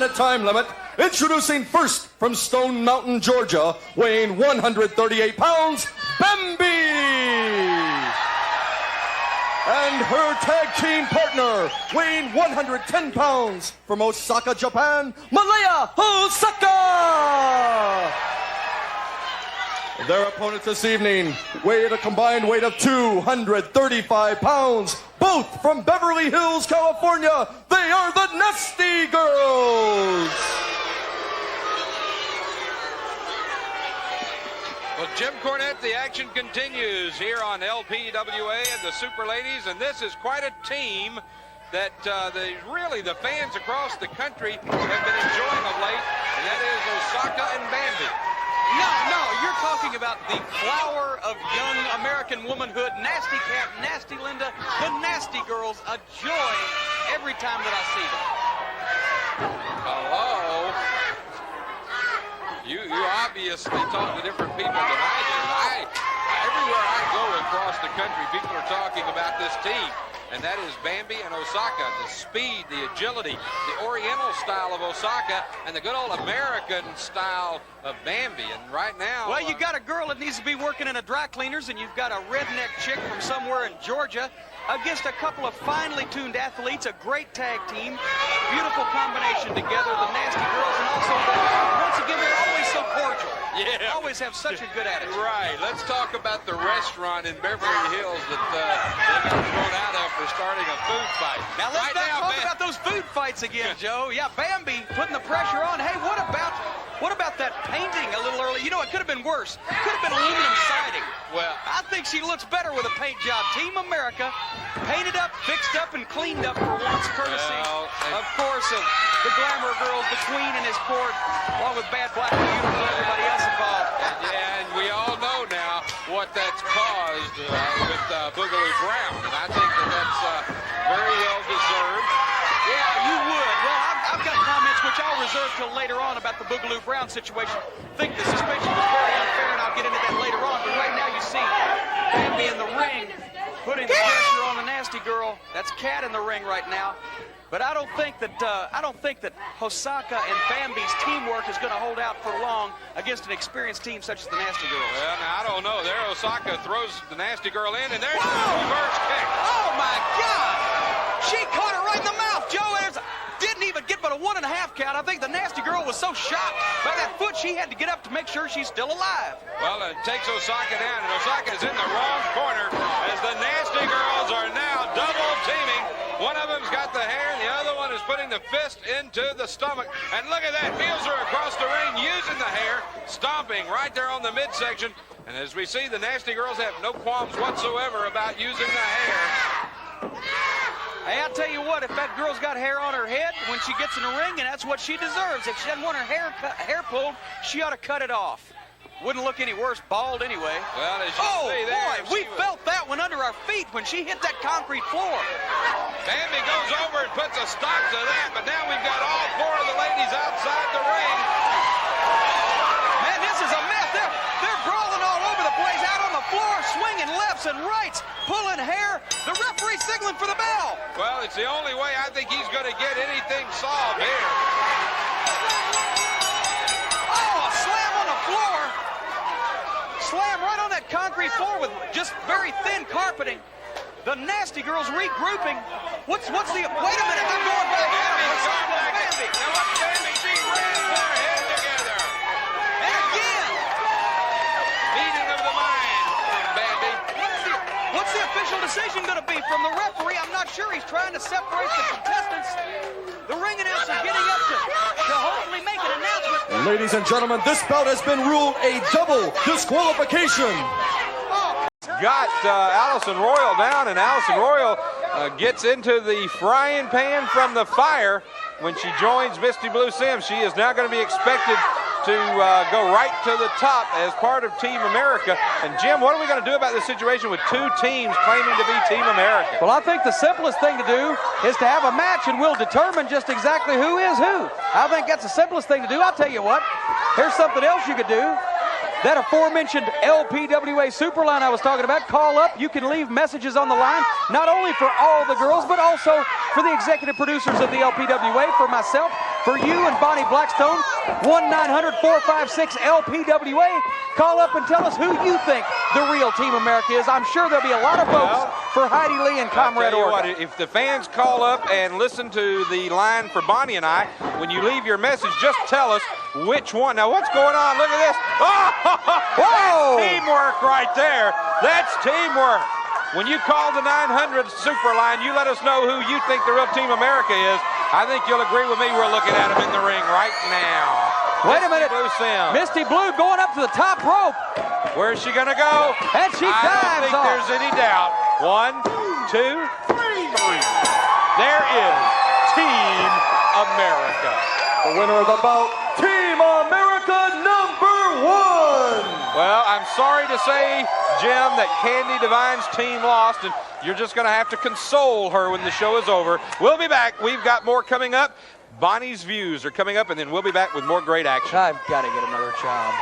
2-minute time limit. Introducing first from Stone Mountain, Georgia, weighing 138 pounds, Bambi! And her tag team partner, weighing 110 pounds, from Osaka, Japan, Malaya Osaka! Their opponent this evening weighed a combined weight of 235 pounds, both from Beverly Hills, California. They are the Nasty Girls! Well, Jim Cornette, the action continues here on LPWA and the Super Ladies, and this is quite a team that the fans across the country have been enjoying of late, and that is Osaka and Bambi. No, you're talking about the flower of young American womanhood, Nasty Cat, Nasty Linda, the Nasty Girls, a joy every time that I see them. Hello. You obviously talk to different people than I do. Everywhere I go across the country, people are talking about this team. And that is Bambi and Osaka. The speed, the agility, the Oriental style of Osaka, and the good old American style of Bambi. And right now... Well, you got a girl that needs to be working in a dry cleaners, and you've got a redneck chick from somewhere in Georgia against a couple of finely tuned athletes, a great tag team, beautiful combination together, the Nasty Girls, and also, once again, they're always so cordial. Yeah. Always have such a good attitude. Right. Let's talk about the restaurant in Beverly Hills that they got thrown out of for starting a food fight. Now let's not talk about those food fights again, Joe. Yeah, Bambi putting the pressure on. Hey, what about that painting a little early? You know, it could have been worse. It could have been aluminum siding. Well, I think she looks better with a paint job. Team America, painted up, fixed up, and cleaned up for once, courtesy, of course, of the Glamour Girls, the Queen and his court, along with Bad Black Beautiful and everybody else involved. Yeah, and we all know now what that's caused with Boogaloo Brown, and I think that's very well deserved. Yeah, you would. Well, I've got comments which I'll reserve till later on about the Boogaloo Brown situation. I think the suspension was very unfair, and I'll get into that later on. But right now you see Bambi in the ring putting the pressure on the Nasty Girl. That's Cat in the ring right now. But I don't think that Osaka and Bambi's teamwork is going to hold out for long against an experienced team such as the Nasty Girls. Well, now, I don't know. There, Osaka throws the Nasty Girl in, and there's the reverse kick. Oh, my God! She caught her right in the mouth, Joe. Didn't even get but a 1.5 count. I think the Nasty Girl was so shocked by that foot, she had to get up to make sure she's still alive. Well, it takes Osaka down, and Osaka's in the wrong corner as the Nasty Girls are now double teaming. One of them's got the hair, and the other one is putting the fist into the stomach. And look at that, wheels her across the ring using the hair, stomping right there on the midsection. And as we see, the Nasty Girls have no qualms whatsoever about using the hair. Hey, I'll tell you what, if that girl's got hair on her head when she gets in the ring, and that's what she deserves. If she doesn't want her hair pulled, she ought to cut it off. Wouldn't look any worse bald anyway. Well, as you see there, boy, we felt that one under our feet when she hit that concrete floor. Bambi goes over and puts a stop to that, but now we've got all four of the ladies outside the ring. Man, this is a mess. They're brawling all over the place, out on the floor, swinging lefts and rights, pulling hair. The referee signaling for the bell. Well, it's the only way I think he's going to get anything solved here. Oh, a slam on the floor. Slam right on that concrete floor with just very thin carpeting. The Nasty Girls regrouping. What's the... Wait a minute, they're going back at it. Bambi. Now what's Bambi? She ran their head together. And again. Meeting of the mind from Bambi. What's the official decision going to be from the referee? I'm not sure. He's trying to separate the contestants. The ring announcer getting up to hopefully make an announcement. Ladies and gentlemen, this bout has been ruled a double disqualification. Got Allison Royal down, and Allison Royal gets into the frying pan from the fire when she joins Misty Blue Sims. She is now going to be expected to go right to the top as part of Team America. And Jim, what are we going to do about this situation with two teams claiming to be Team America? Well, I think the simplest thing to do is to have a match, and we'll determine just exactly who is who. I think that's the simplest thing to do. I'll tell you what, here's something else you could do. That aforementioned LPWA Superline I was talking about, call up. You can leave messages on the line, not only for all the girls, but also for the executive producers of the LPWA, for myself, for you and Bonnie Blackstone. 1-900-456-LPWA. Call up and tell us who you think the real Team America is. I'm sure there'll be a lot of votes for Heidi Lee and Comrade Oregon. If the fans call up and listen to the line for Bonnie and I, when you leave your message, just tell us which one. Now, what's going on? Look at this. Oh, Whoa! that's teamwork right there. That's teamwork. When you call the 900 Super Line, you let us know who you think the real Team America is. I think you'll agree with me. We're looking at him in the ring right now. Wait a minute. Blue Sim. Misty Blue going up to the top rope. Where's she going to go? And she I don't dives think off. there's any doubt. 1, 2, 3. There is Team America. The winner of the bout, Team America #1. Well, I'm sorry to say, Jim, that Candy Divine's team lost, and you're just going to have to console her when the show is over. We'll be back. We've got more coming up. Bonnie's views are coming up, and then we'll be back with more great action. I've got to get another job.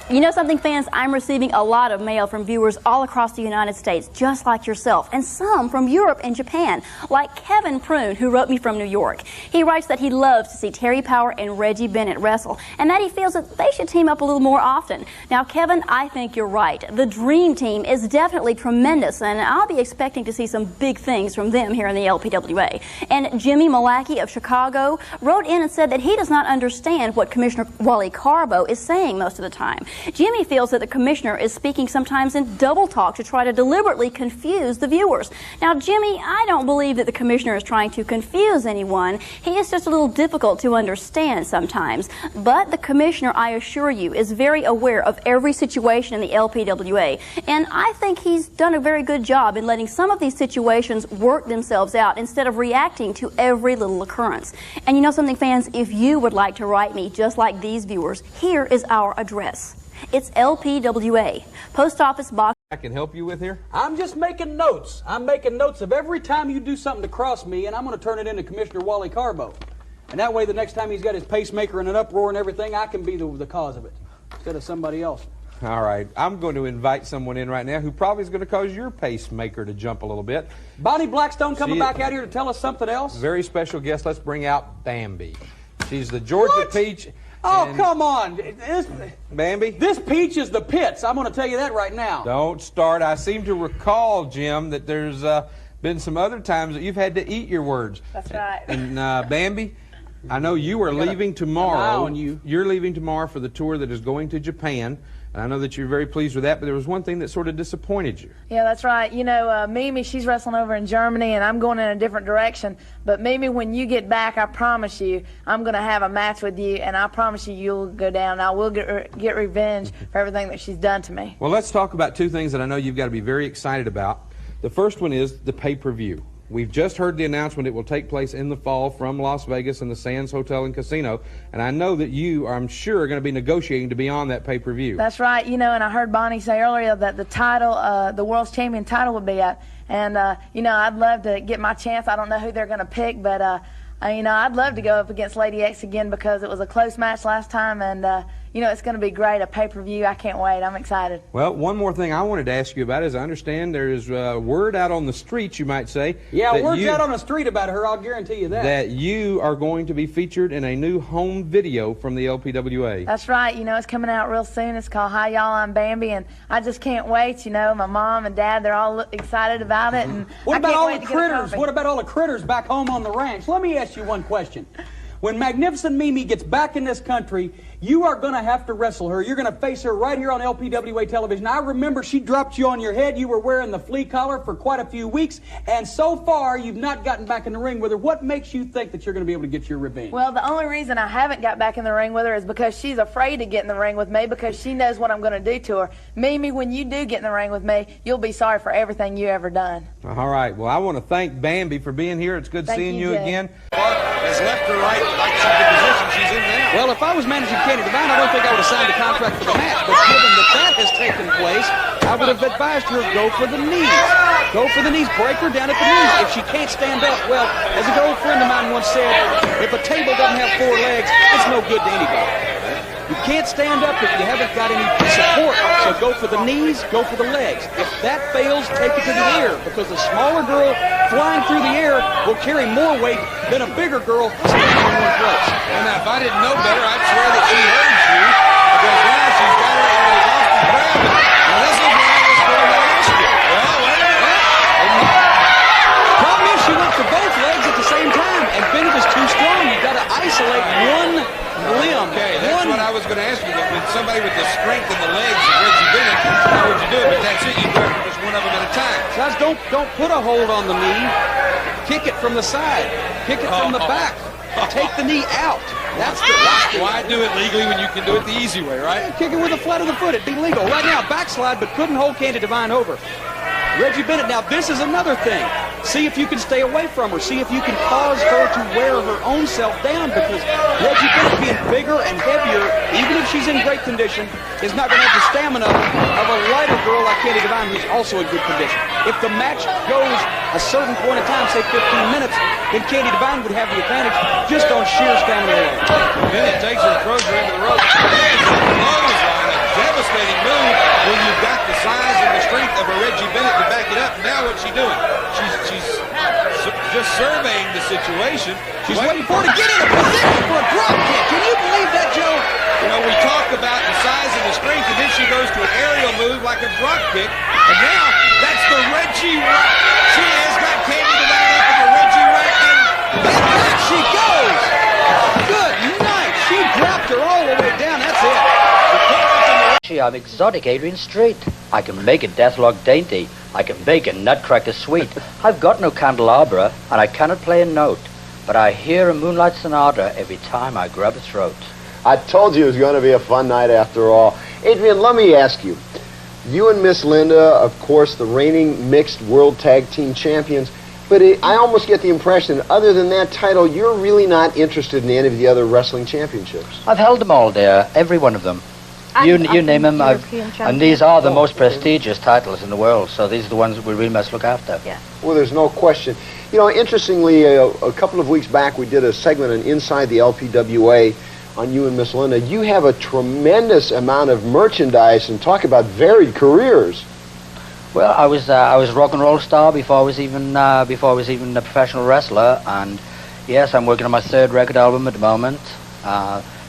You know something, fans? I'm receiving a lot of mail from viewers all across the United States, just like yourself, and some from Europe and Japan, like Kevin Prune, who wrote me from New York. He writes that he loves to see Terry Power and Reggie Bennett wrestle, and that he feels that they should team up a little more often. Now, Kevin, I think you're right. The Dream Team is definitely tremendous, and I'll be expecting to see some big things from them here in the LPWA. And Jimmy Malachy of Chicago wrote in and said that he does not understand what Commissioner Wally Carbo is saying most of the time. Jimmy feels that the commissioner is speaking sometimes in double talk to try to deliberately confuse the viewers. Now, Jimmy, I don't believe that the commissioner is trying to confuse anyone. He is just a little difficult to understand sometimes. But the commissioner, I assure you, is very aware of every situation in the LPWA. And I think he's done a very good job in letting some of these situations work themselves out instead of reacting to every little occurrence. And you know something, fans? If you would like to write me just like these viewers, here is our address. It's LPWA, Post Office Box. I can help you with here? I'm just making notes. I'm making notes of every time you do something to cross me, and I'm going to turn it into Commissioner Wally Carbo. And that way, the next time he's got his pacemaker in an uproar and everything, I can be the cause of it instead of somebody else. All right, I'm going to invite someone in right now who probably is going to cause your pacemaker to jump a little bit. Bonnie Blackstone coming back out here to tell us something else? Very special guest. Let's bring out Bambi. She's the Georgia Peach. Oh, come on. Bambi? This peach is the pits. I'm going to tell you that right now. Don't start. I seem to recall, Jim, that there's been some other times that you've had to eat your words. That's right. And Bambi, I know you are leaving tomorrow. An eye on you. You're leaving tomorrow for the tour that is going to Japan. And I know that you're very pleased with that, but there was one thing that sort of disappointed you. Yeah, that's right. You know, Mimi, she's wrestling over in Germany, and I'm going in a different direction. But Mimi, when you get back, I promise you, I'm going to have a match with you, and I promise you, you'll go down, and I will get revenge for everything that she's done to me. Well, let's talk about two things that I know you've got to be very excited about. The first one is the pay-per-view. We've just heard the announcement it will take place in the fall from Las Vegas in the Sands Hotel and Casino, and I know that you, I'm sure, are going to be negotiating to be on that pay-per-view. That's right. You know, and I heard Bonnie say earlier that the title, the World's Champion title would be up. And, you know, I'd love to get my chance. I don't know who they're going to pick, but, you know, I'd love to go up against Lady X again because it was a close match last time, and, you know, it's going to be great, a pay-per-view. I can't wait. I'm excited. Well, one more thing I wanted to ask you about is I understand there is word out on the streets, you might say. Yeah, word's out on the street about her, I'll guarantee you that. That you are going to be featured in a new home video from the LPWA. That's right. You know, it's coming out real soon. It's called Hi Y'all, I'm Bambi, and I just can't wait. You know, my mom and dad, they're all excited about it. And What about I can't all wait the to get a critters? copy. What about all the critters back home on the ranch? Let me ask you one question. When Magnificent Mimi gets back in this country, you are going to have to wrestle her. You're going to face her right here on LPWA television. I remember she dropped you on your head. You were wearing the flea collar for quite a few weeks, and so far you've not gotten back in the ring with her. What makes you think that you're going to be able to get your revenge? Well, the only reason I haven't got back in the ring with her is because she's afraid to get in the ring with me because she knows what I'm going to do to her. Mimi, when you do get in the ring with me, you'll be sorry for everything you ever done. All right. Well, I want to thank Bambi for being here. It's good Thank seeing you, you Jay. again. Has left her right, like the position she's in now. Well, if I was managing Candy Divine, I don't think I would have signed a contract for the match. But given that has taken place, I would have advised her go for the knees. Go for the knees. Break her down at the knees. If she can't stand up, well, as a good old friend of mine once said, if a table doesn't have four legs, it's no good to anybody. You can't stand up if you haven't got any support. So go for the knees, go for the legs. If that fails, take it to the ear, because the smaller girl flying through the air will carry more weight than a bigger girl standing in one place. And now, if I didn't know better, I'd swear that she heard you, because now she's got her off the ground. Now, this is what I was going to ask you. Well, wait a minute. Problem is, she went for both legs at the same time, and Bennett is too strong. You've got to isolate one limb. Okay, that's what I was going to ask you. With somebody with the strength in the legs of Reggie Bennett, how would you do it? But that's it. You go for just one of them at a time. Guys, don't put a hold on the knee. Kick it from the side. Kick it from the back. Take the knee out. That's the Why do it legally when you can do it the easy way, right? Kick it with the flat of the foot. It'd be legal. Right now, backslide, but couldn't hold Candy Divine over. Reggie Bennett, now this is another thing. See if you can stay away from her. See if you can cause her to wear her own self down, because Reggie Bennett, being bigger and heavier, even if she's in great condition, is not going to have the stamina of a lighter girl like Candy Divine, who's also in good condition. If the match goes a certain point in time, say 15 minutes, then Candy Divine would have the advantage just on sheer stamina alone. Bennett takes her and throws her into the rope. Clothesline, a devastating move when you've got the size and the strength of a Reggie Bennett to back it up. Now what's she doing? She's just surveying the situation. She's waiting for her to get in a position for a drop kick. Can you believe that, Joe? You know, we talk about the size and the strength, and then she goes to an aerial move like a drop kick, and now that's the Reggie rack. She has got Candy Divine up in the Reggie rack, and back she goes. Good night. She dropped her all the way down. That's it. I'm exotic Adrian Street. I can make a deathlock dainty. I can bake a nutcracker sweet. I've got no candelabra, and I cannot play a note, but I hear a moonlight sonata every time I grab a throat. I told you it was going to be a fun night after all. Adrian, let me ask you. You and Miss Linda, of course, the reigning mixed world tag team champions, but I almost get the impression that other than that title, you're really not interested in any of the other wrestling championships. I've held them all, dear, every one of them. You name them, and these are the most prestigious titles in the world, so these are the ones that we really must look after. Yeah. Well, there's no question. You know, interestingly, a couple of weeks back, we did a segment on Inside the LPWA on you and Miss Linda. You have a tremendous amount of merchandise, and talk about varied careers. Well, I was a rock and roll star before I was even a professional wrestler, and yes, I'm working on my third record album at the moment.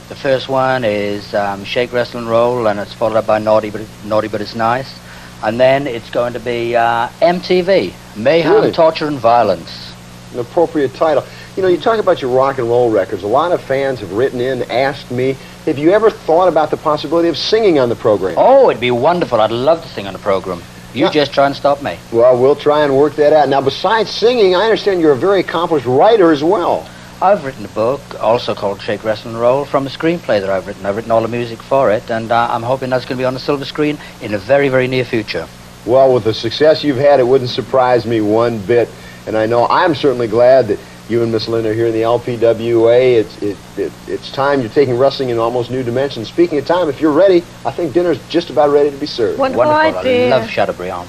The first one is Shake, Wrestle and Roll, and it's followed up by Naughty But It's Nice. And then it's going to be MTV, Mayhem, Really? Torture and Violence. An appropriate title. You know, you talk about your rock and roll records. A lot of fans have written in, asked me, have you ever thought about the possibility of singing on the program? Oh, it'd be wonderful. I'd love to sing on the program. You just try and stop me. Well, we'll try and work that out. Now, besides singing, I understand you're a very accomplished writer as well. I've written a book, also called Shake, Wrestle and Roll, from a screenplay that I've written. I've written all the music for it, and I'm hoping that's going to be on the silver screen in a very, very near future. Well, with the success you've had, it wouldn't surprise me one bit. And I know I'm certainly glad that you and Miss Linda are here in the LPWA. It's time. You're taking wrestling in almost new dimensions. Speaking of time, if you're ready, I think dinner's just about ready to be served. Wonderful. I love Chateaubriand.